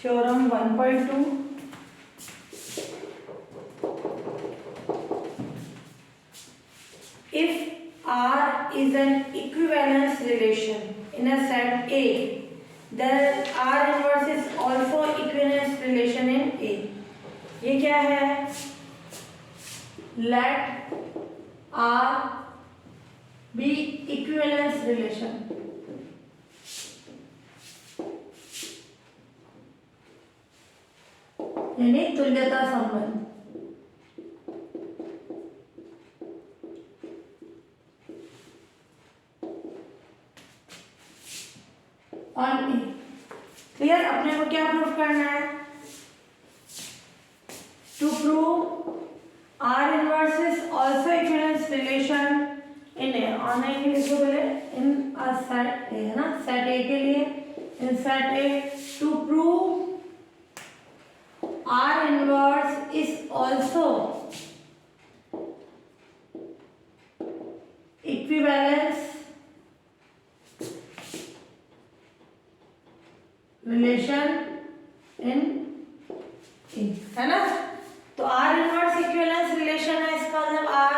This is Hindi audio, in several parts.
Theorem 1.2. If R is an equivalence relation in a set A, then R inverse is also equivalence relation in A. ये क्या है? Let R be equivalence relation. यानी तुल्यता संबंध. On A. क्लियर? अपने को क्या प्रूफ करना है? To prove R inverse is also equivalence relation in A. On A के लिए बोले इन अ सेट ए, है ना, सेट ए के लिए in set A to prove R inverse is also equivalence relation in A, है ना. तो आर इनवर्स इक्विवेलेंस रिलेशन है, इसका मतलब आर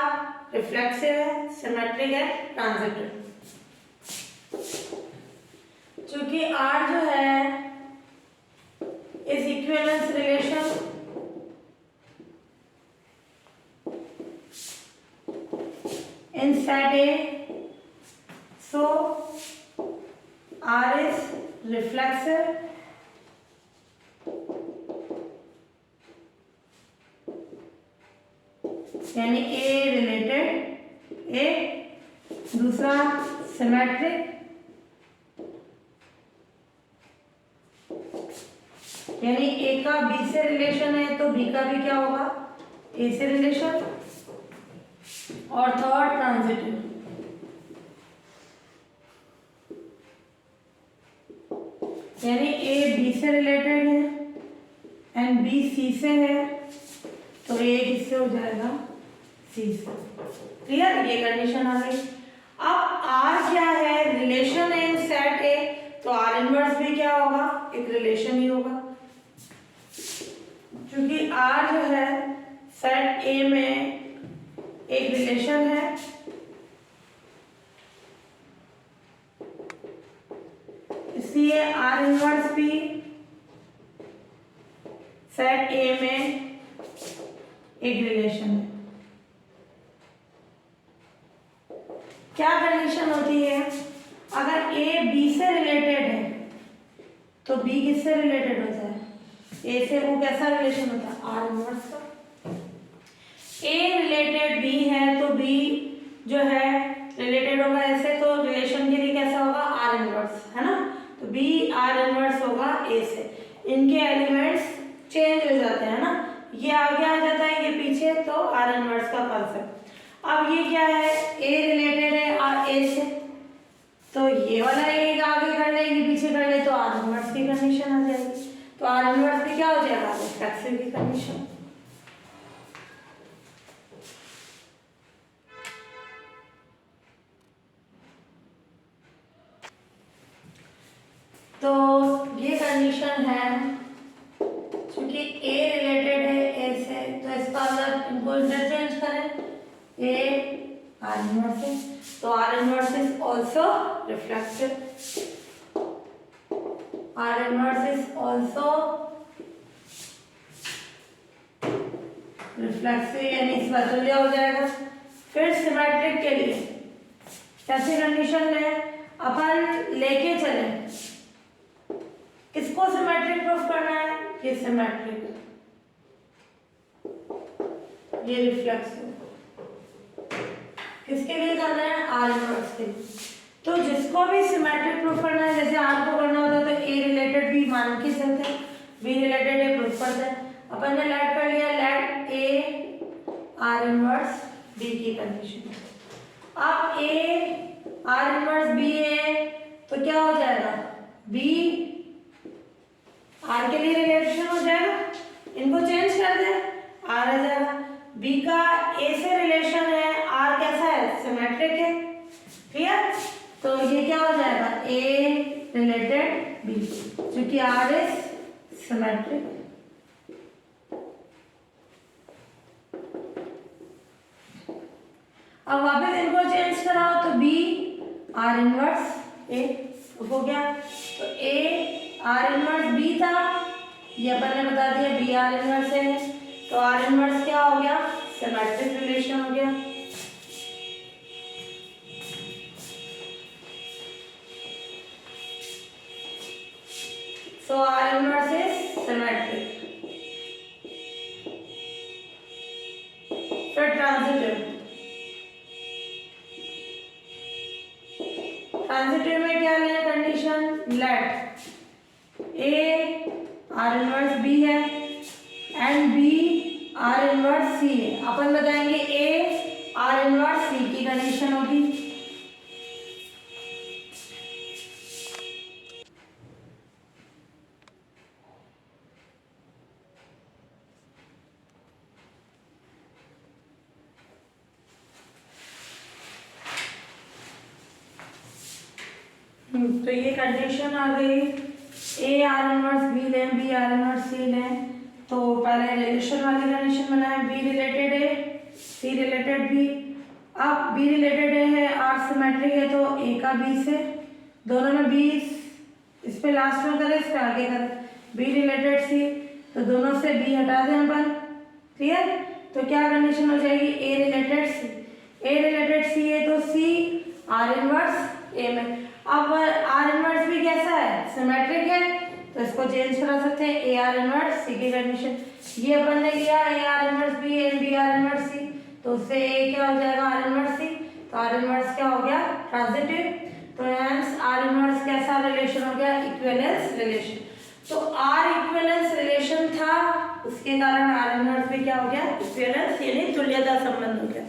रिफ्लेक्सिव है, सिमेट्रिक है, ट्रांजिटिव. चूंकि आर जो है is equivalence relation in set A, so R is reflexive यानी A रिलेटेड A, दूसरा सिमेट्रिक यानी A का B से रिलेशन है तो B का भी क्या होगा, A से रिलेशन. और थर्ड ट्रांजिटिव यानी A B से रिलेटेड है एंड B C से है तो A किससे हो जाएगा, C से. क्लियर? ये कंडीशन आ गई. अब R क्या है, रिलेशन है इन सेट A, तो R इनवर्स भी क्या होगा, एक रिलेशन ही होगा. क्योंकि R जो है सेट A में एक रिलेशन है, इसलिए R इनवर्स भी सेट A में एक रिलेशन है. क्या कंडीशन होती है, अगर A B से रिलेटेड है तो B किससे रिलेटेड होता है, A से. वो कैसा रिलेशन होता है, R इनवर्स का. A रिलेटेड B है तो B जो है रिलेटेड होगा ऐसे, तो रिलेशन के लिए कैसा होगा, R इनवर्स, है ना. तो B R इनवर्स होगा A से. इनके एलिमेंट्स चेंज हो जाते हैं ना, ये आगे आ जाता है, ये पीछे, तो R इनवर्स का कॉन्सेप्ट. अब ये क्या है, A रिलेटेड है A से, तो ये वाला एक आगे कर ले, ये पीछे कर ले, तो R इनवर्स की कंडीशन आ जाएगी. तो R इनवर्स की क्या हो जाएगा, रिफ्लेक्सिव की कंडीशन. तो ये कंडीशन है, क्योंकि A रिलेटेड है A से, तो इसका मतलब इनको इंटरचेंज करें, A R इनवर्स है, तो R inverse is also reflexive. R inverse is also reflexive यानी इसका तुल्य हो जाएगा. फिर सिमेट्रिक के लिए कैसी कंडीशन है, अपन लेके चले, किसको सिमेट्रिक प्रूफ करना है, ये सिमेट्रिक, ये रिफ्लेक्सिव. किसके लिए करना है, R इनवर्स के लिए. तो जिसको भी सिमेट्रिक प्रूफ करना है, जैसे R को करना होता है तो A रिलेटेड B मान के चलते हैं, B रिलेटेड A प्रूफ करते हैं. अपन ने लेट कर लिया, let A R inverse B की कंडीशन. अब A R इनवर्स B है तो क्या हो जाएगा, B R के लिए रिलेशन हो जाएगा, इनको चेंज कर दे, R आ जाएगा. B का A से रिलेशन है, R कैसा है, सिमेट्रिक है. क्लियर? तो ये क्या हो जाएगा, A रिलेटेड B, क्योंकि R इज सिमेट्रिक। अब वापस इनको चेंज कराओ तो बी आर इनवर्स ए हो गया। तो ए आर इनवर्स बी था, ये अपन ने बता दिया बी आर इनवर्स है, तो आर इनवर्स क्या हो गया, सिमेट्रिक रिलेशन हो गया। So R inverse is symmetric. फिर ट्रांजिटिव, ट्रांजिटिव में क्या है condition, let A R inverse B है and B R inverse C है। अपन बताएंगे ए आर इनवर्स सी की कंडीशन होगी। तो ये कंडीशन आ गई, ए आर इनवर्स बी लें, बी आर इनवर्स सी लें। तो पहले रिलेशन वाली कंडीशन बनाए, B related A C related B. अब बी रिलेटेड ए है, आर सिमेट्रिक है, तो ए का बी से, दोनों में बी इस पे लास्ट में करें, इस पे आगे करें। बी रिलेटेड सी, तो दोनों से बी हटा दें अपन, क्लियर। तो क्या कंडीशन हो जाएगी, ए रिलेटेड सी, ए रिलेटेड सी है तो सी आर इनवर्स ए में। अब आर इनवर्स भी कैसा है, सिमेट्रिक है, तो इसको चेंज करा सकते हैं, ए आर इनवर्स सी की कंडीशन। ये अपन ने किया A R inverse B and B R inverse C, तो उससे ए क्या हो जाएगा, आर इनवर्स सी। तो आर इनवर्स क्या हो गया, ट्रांजिटिव। तो हेंस आर इनवर्स कैसा रिलेशन हो गया, इक्विवेलेंस रिलेशन। तो आर इक्विवेलेंस रिलेशन था, उसके कारण आर इनवर्स भी क्या हो गया, इक्विवेलेंस यानी तुल्यता संबंध हो गया।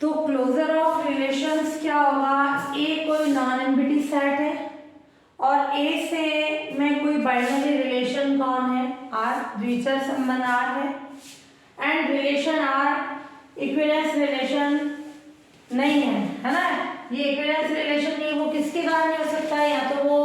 तो क्लोजर ऑफ रिलेशंस क्या होगा, ए कोई नॉन एम्प्टी सेट है और ए से में कोई बाइनरी रिलेशन कौन है, आर, द्विचर संबंध आर है, and relation R equivalence relation नहीं है ना। ये इक्विवेलेंस रिलेशन नहीं, वो किसके कारण नहीं हो सकता है, या तो वो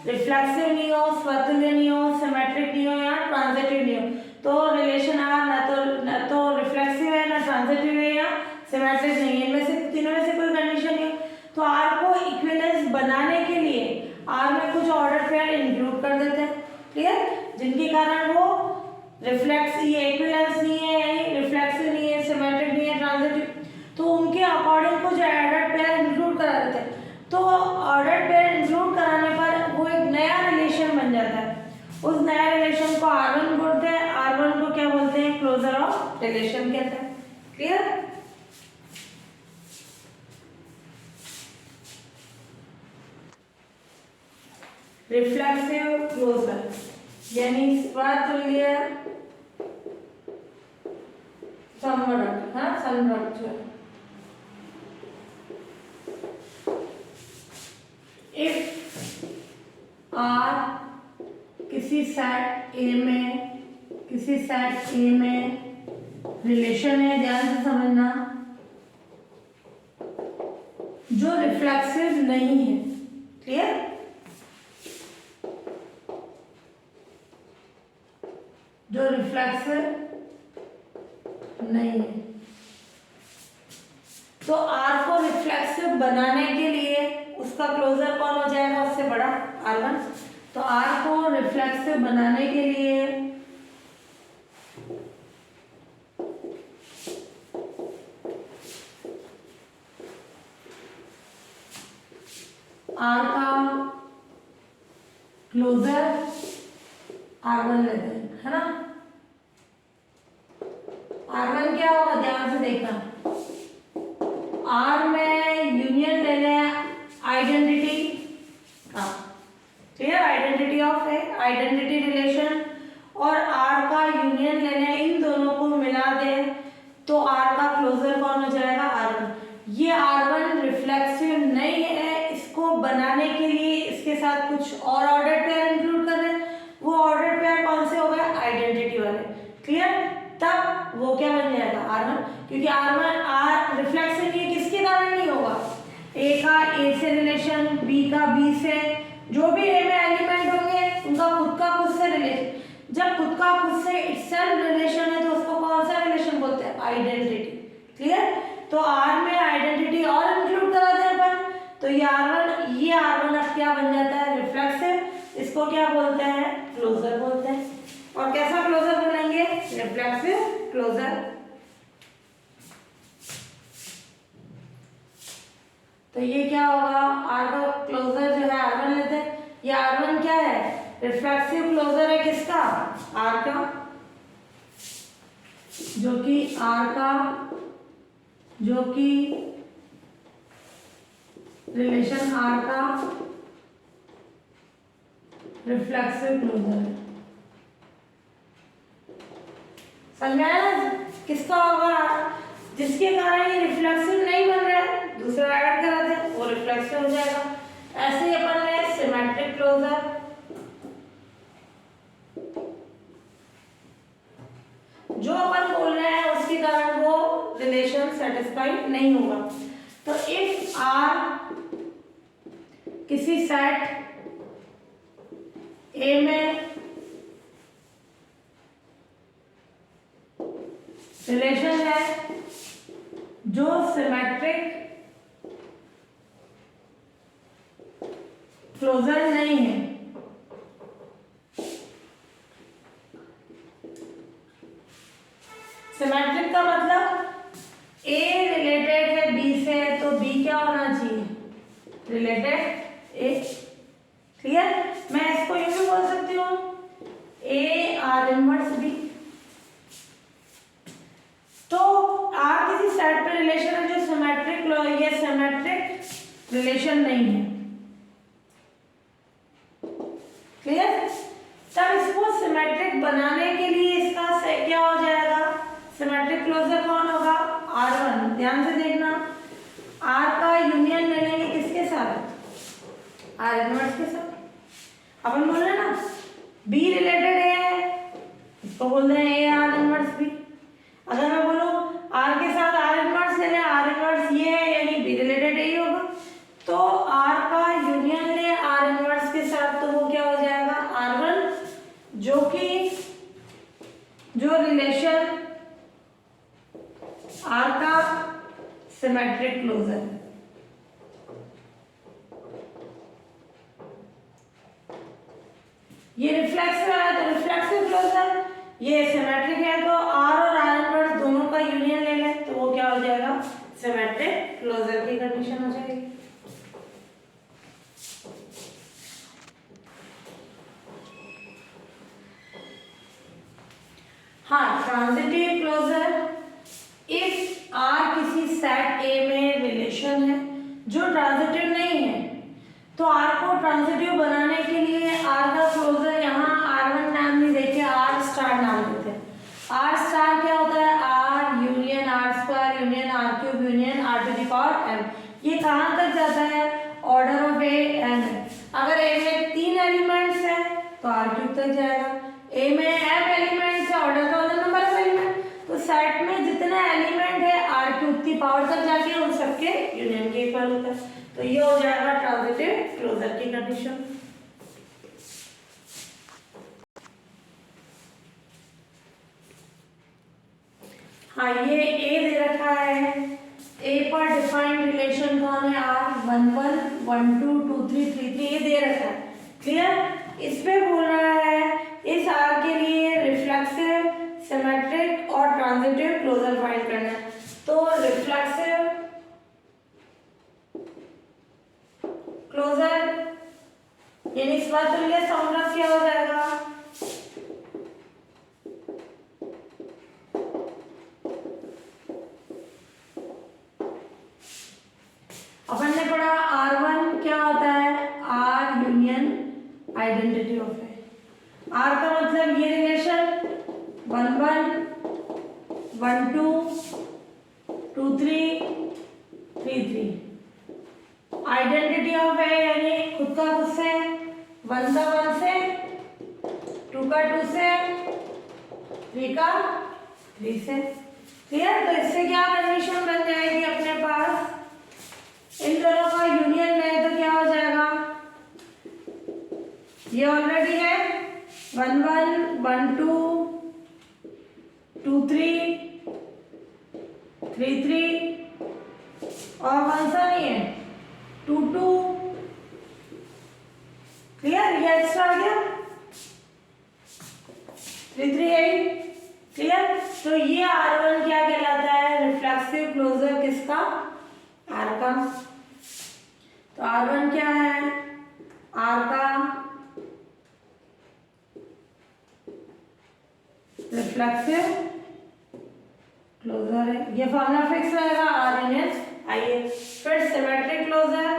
रिफ्लेक्सिव नहीं हो, स्वतुल्य नहीं हो, सिमेट्रिक नहीं हो, या ट्रांजिटिव नहीं हो। तो रिलेशन आर ना तो रिफ्लेक्सिव है, ना ट्रांजिटिव है, या सिमेट्रिक नहीं है, इनमें से तीनों में से कोई कंडीशन नहीं। तो आर को इक्विवेलेंस बनाने के लिए आर में कुछ ऑर्डर पेयर इंक्लूड कर देते हैं, क्लियर, जिनके कारण वो रिफ्लेक्स, ये इक्विवेलेंस नहीं है, रिफ्लेक्सिव नहीं है, सिमेट्रिक नहीं है, ट्रांजिटिव, तो उनके अकॉर्डिंग कुछ ऑर्डर पेयर इंक्लूड करा देते हैं। तो ऑर्डर पेयर इंक्लूड कराने पर वो एक नया रिलेशन बन जाता है, उस नया रिलेशन को R1 बोलते हैं। R1 को क्या बोलते हैं, क्लोजर ऑफ रिलेशन कहते हैं, क्लियर। रिफ्लेक्सिव क्लोजर यानी स्वतुल्य संवरक, हाँ संरक्षक। इफ आर किसी सेट ए में रिलेशन है, ध्यान से समझना, जो रिफ्लेक्सिव नहीं है, क्लियर। जो रिफ्लेक्सिव नहीं है, तो आर को रिफ्लेक्सिव बनाने के लिए उसका क्लोजर कौन हो जाएगा, उससे बड़ा R1। तो आर को रिफ्लेक्सिव बनाने के लिए आर का क्लोजर R1 लेते हैं, है ना। R1 क्या होगा, ध्यान से देखना, R में यूनियन ले लें आइडेंटिटी का, क्लियर, आइडेंटिटी ऑफ है, आइडेंटिटी रिलेशन, और R का यूनियन ले लें, इन दोनों को मिला दें, तो R का क्लोजर कौन हो जाएगा, R1। ये R1 रिफ्लेक्सिव नहीं है, इसको बनाने के लिए इसके साथ कुछ और ऑर्डर पेयर इंक्लूड कर रहे हैं। वो ऑर्डर पेयर कौन से हो गए, आइडेंटिटी वाले, क्लियर। तब वो क्या बन जाएगा, R1, क्योंकि R1 R रिफ्लेक्सिव ये किसके कारण नहीं होगा, ए का ए से रिलेशन, बी का बी से, जो भी ए में एलिमेंट होंगे उनका खुद का खुद से रिलेशन, जब खुद का खुद से इटसेल्फ रिलेशन है तो उसको कौन सा रिलेशन बोलते हैं? आइडेंटिटी। क्लियर? तो आर में आइडेंटिटी और इंक्लूड करा दें अपन, तो ये आर वन अब क्या बन जाता है? रिफ्लेक्सिव। इसको क्या बोलते हैं? क्लोजर बोलते हैं। और कैसा क्लोजर बोलेंगे? Reflexive closure. तो ये क्या होगा? आर का क्लोजर जो है R1 लेते हैं। ये R1 क्या है? रिफ्लेक्सिव क्लोजर है किसका? R का, जो कि रिलेशन R का रिफ्लेक्सिव क्लोजर है। समझाया? किसका होगा? जिसके कारण ये रिफ्लेक्सिव नहीं बन रहा है, दूसरा ऐड करा दे वो रिफ्लेक्सिव हो जाएगा। ऐसे ही अपन ने सिमेट्रिक क्लोजर, जो अपन बोल रहे हैं उसके कारण वो रिलेशन सेटिस्फाइड नहीं होगा। तो इफ आर किसी सेट ए में रिलेशन है जो सिमेट्रिक क्लोजर नहीं है, सिमेट्रिक का मतलब ए रिलेटेड है बी से, तो बी क्या होना चाहिए? रिलेटेड ए। क्लियर? मैं इसको यूं भी बोल सकती हूँ ए आर इनवर्स बी। तो आर किसी सेट पे रिलेशन है जो सिमेट्रिक, ये सिमेट्रिक रिलेशन नहीं है। क्लियर? तब इसको सिमेट्रिक बनाने के लिए इसका क्या हो जाएगा? सिमेट्रिक क्लोजर कौन होगा? R1। ध्यान से देखना, R का यूनियन ले लेंगे किसके साथ? R इनवर्स के साथ। अपन बोल रहे ना B रिलेटेड है, इसको बोल रहे हैं A R इनवर्स B। अगर मैं बोलूं R के साथ R इनवर्स ले लें, R इनवर्स ये है यानी B रिलेटेड A ही होगा। तो R का यूनियन ले R इनवर्स के साथ, तो वो क्या हो जाएगा? R1, जो रिलेशन R का सिमेट्रिक क्लोजर है। ये रिफ्लेक्सिव है तो रिफ्लेक्सिव क्लोजर, ये सिमेट्रिक है तो R और R इनवर्स दोनों का यूनियन ले लें तो वो क्या हो जाएगा? सिमेट्रिक क्लोजर की कंडीशन हो जाएगी। हाँ, ट्रांजिटिव क्लोजर, इफ R किसी सेट A में रिलेशन है जो ट्रांजिटिव नहीं है, तो R को ट्रांजिटिव बनाने के लिए R का क्लोजर यहाँ R1 नाम नहीं देके R स्टार नाम देते हैं। R स्टार क्या होता है? R union R square union R cube union R to the power m। ये कहाँ तक जाता है? ऑर्डर ऑफ A n है। अगर A में 3 एलिमेंट्स है तो R क्यूब तक जाएगा। A में m एलिमेंट्स है, ऑर्डर का मतलब नंबर ऑफ एलिमेंट, तो सेट में जितना एलिमेंट है R क्यूब की पावर तक जाके उन सबके यूनियन के इक्वल होता है। तो ये हो जाएगा ट्रांजिटिव क्लोजर की कंडीशन। हाँ, ये A दे रखा है, A पर डिफाइंड रिलेशन कौन है? R11 12 23 33 ये दे रखा है। क्लियर? इस पे बोल रहा है इस R के लिए रिफ्लेक्सिव, सिमेट्रिक और ट्रांजिटिव क्लोजर फाइंड करना है। तो रिफ्लेक्सिव क्लोजर यानी स्वतुल्य समग्र क्या हो जाएगा? अपन ने पढ़ा R1 क्या होता है? R यूनियन आइडेंटिटी ऑफ है। R का मतलब ये रिलेशन 11 12 23 33, आइडेंटिटी ऑफ है यानी खुद का खुद से, 1 का 1 से, 2 का 2 से, 3 का 3 से। क्लियर? तो इससे क्या कंडीशन बन जाएगी अपने पास? इन दोनों का यूनियन ले तो क्या हो जाएगा? ये ऑलरेडी है 1 1 1 2 2 3 3 3 और कौन सा नहीं है 2 2। क्लियर, ये एक्स्ट्रा आ गया 3 3 8। क्लियर, तो ये R1 क्या कहलाता है, रिफ्लेक्सिव क्लोजर किसका, R का। तो R1 क्या है, R का रिफ्लेक्सिव क्लोजर है। ये फॉर्मूला फिक्स रहेगा RNS। आइए फिर सिमेट्रिक क्लोजर,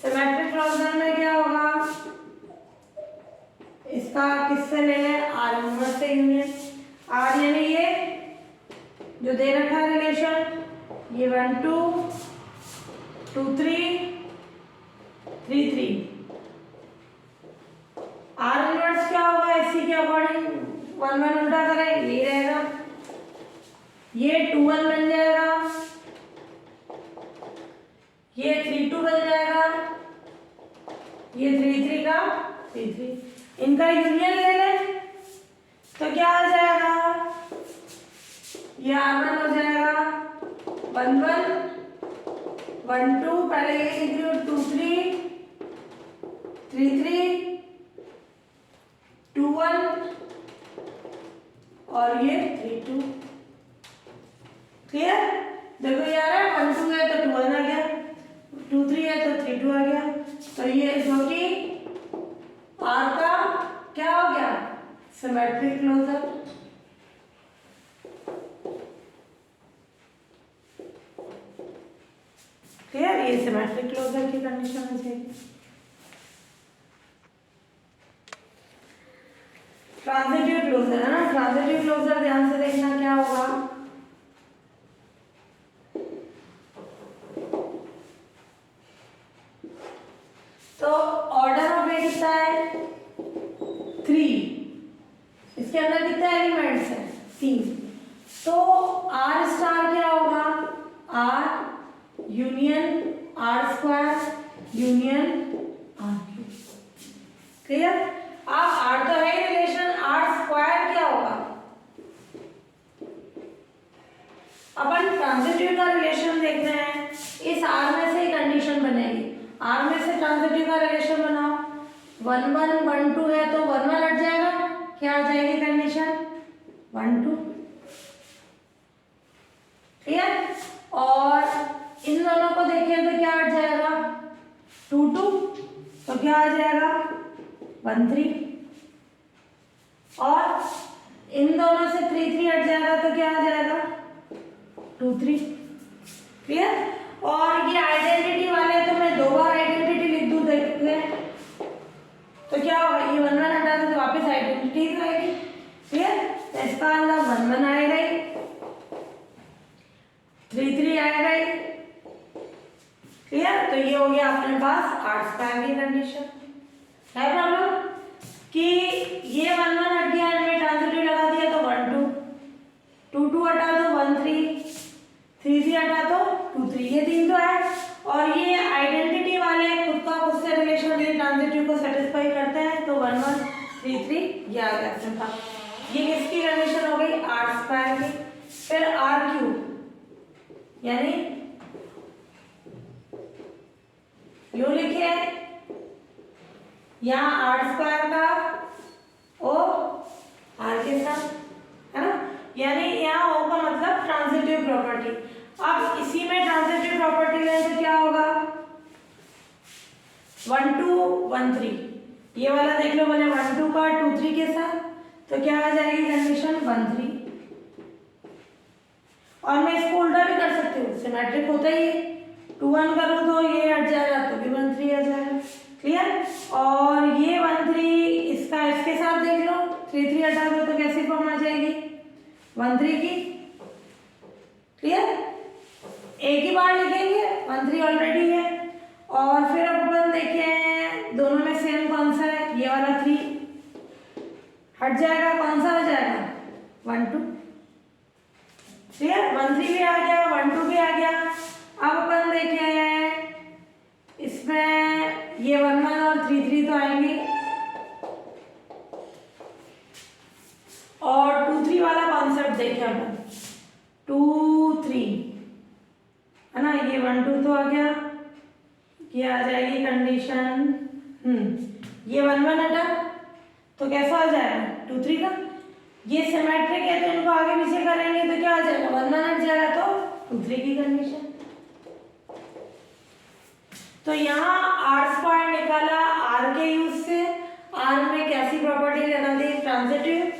सिमेट्रिक क्लोजर में क्या होगा, इसका किससे ले लें, R इनवर्स से यूनियन। R यानी ये जो दे रखा है रिलेशन, ये 1 2 2 3 3 3। R इनवर्स क्या होगा, इसी के अकॉर्डिंग 1 1 उल्टा करें, यही रहेगा। ये 2 1 बन जाएगा, ये 3 2 बन जाएगा, ये 3 3 का 3 3। इनका यूनियन ले लें तो क्या आ जाएगा, ये R1 हो जाएगा 1 1 1 2, पहले ये लिख लो 2 3 3 3 2 1 और ये 3 2। क्लियर, देखो यार 1 2 है तो 2 1 आ गया, 2 3 है तो 3 2 आ गया। तो ये जो कि R का क्या हो गया, सिमेट्रिक क्लोजर। क्लियर, ये सिमेट्रिक क्लोजर की कंडीशन हो जाएगी। ट्रांजिटिव क्लोजर है ना, ट्रांजिटिव क्लोजर ध्यान से देखना क्या होगा, तो ऑर्डर ऑफ ए कितना है 3, इसके अंदर कितने एलिमेंट्स हैं 3। तो R स्टार क्या होगा, R union R square union R cube. Clear, अब R तो है रिलेशन, R स्क्वायर क्या होगा, अपन ट्रांजिटिव का रिलेशन देखना है, इस R में से ही कंडीशन बनेगी। R में से ट्रांजिटिव का रिलेशन बनाओ, 1 1 1 2 है तो 1 1 हट जाएगा, क्या आ जाएगी कंडीशन 1 2। क्लियर, और इन दोनों को देखें तो क्या हट जाएगा 2 2, तो क्या आ जाएगा 1 3, और इन दोनों से 3 3 हट जाएगा तो क्या आ जाएगा 2 3। क्लियर, और ये आइडेंटिटी वाले तो मैं 2 बार आइडेंटिटी लिख दूं, देखते हैं तो क्या होगा, ये 1 1 हटा दो तो वापस आइडेंटिटी आएगी। क्लियर, तो इसका अंदर 1 1 आएगा ही, 3 3 आएगा ही। क्लियर, तो ये हो गया अपने पास R स्क्वायर की कंडीशन। है प्रॉब्लम कि ये 1 1 हट गया, इनमें ट्रांजिटिव लगा दिया तो 1 2, 2 2 हटा दो 1 3, 3 3 हटा दो 2 3, ये 3 तो है। और ये आइडेंटिटी वाले खुद का खुद से रिलेशन ये ट्रांजिटिव को सेटिस्फाई करते हैं, तो 1 1 3 3 ये आ गया था। ये किसकी कंडीशन हो गई, R स्क्वायर की। फिर R क्यूब यानी यूं लिखिए, यहाँ R स्क्वायर का O R के साथ, है ना, यानी यहाँ O का मतलब ट्रांजिटिव प्रॉपर्टी। अब इसी में ट्रांजिटिव प्रॉपर्टी लें तो क्या होगा 1 2 1 3, ये वाला देख लो, मैंने 1 2 का 2 3 के साथ, तो क्या आ जाएगी कंडीशन 1 3। और मैं इसको उल्टा भी कर सकती हूँ, सिमेट्रिक होता ही है, 2 1 करूँ तो ये हट जाएगा तो भी 1 3 आ जाएगा। क्लियर, और ये 1 3 इसका इसके साथ देख लो, 3 3 हटा दो तो कैसी फॉर्म आ जाएगी 1 3 की। क्लियर, एक ही बार लिखेंगे, 1 3 ऑलरेडी है। और फिर अपन देखें दोनों में सेम कौन सा है, ये वाला 3 हट जाएगा, कौन सा हो जाएगा 1 2। क्लियर, 1 3 भी आ गया, 1 2 भी आ गया। अब अपन देखें इसमें ये 1 1 और 3 3 तो आएंगे, और 2 3 वाला कॉन्सेप्ट देखें अपन, 2 3 है ना, ये 1 2 तो आ गया, ये आ जाएगी कंडीशन, ये 1 1 हटा तो कैसा आ जाएगा 2 3 का, ये सिमेट्रिक है तो इनको आगे पीछे करेंगे तो क्या आ जाएगा 1 1 हट जाएगा तो 2 3 की कंडीशन। तो यहाँ आर स्क्वायर निकाला आर के यूज से, आर में कैसी प्रॉपर्टी लगा दी ट्रांजिटिव,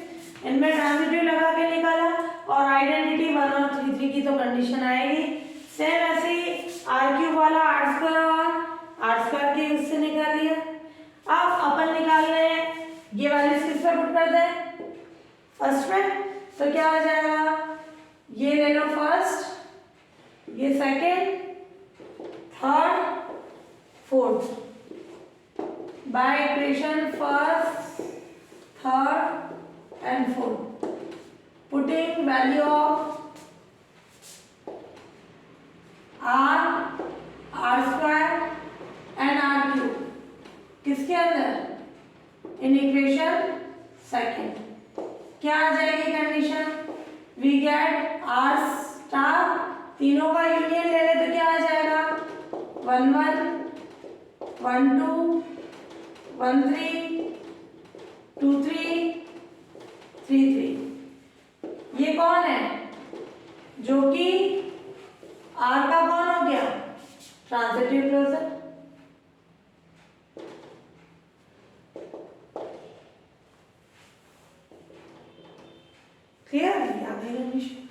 इनमें ट्रांजिटिव लगा के निकाला, और आइडेंटिटी 1 और 3 3 की तो कंडीशन आएगी। सेम ऐसे ही आर क्यूब वाला आर स्क्वायर और आर स्क्वायर के यूज से निकाल लिया। अब अपन निकाल रहे हैं ये वैल्यूज किस पे पुट कर दें फर्स्ट में, तो क्या आ जाएगा, ये ले लो फर्स्ट, ये second, third, fourth, by equation first, third and fourth, putting value of R, R square and R cube किसके अंदर, इन इक्वेशन सेकेंड, क्या आ जाएगी condition, we get R star, तीनों का यूनियन ले ले तो क्या आ जाएगा 1 1 1 2 1 3 2 3 3 3। ये कौन है जो कि आर का कौन हो गया ट्रांजिटिव क्लोजर। क्लियर, ये आ गई कंडीशन।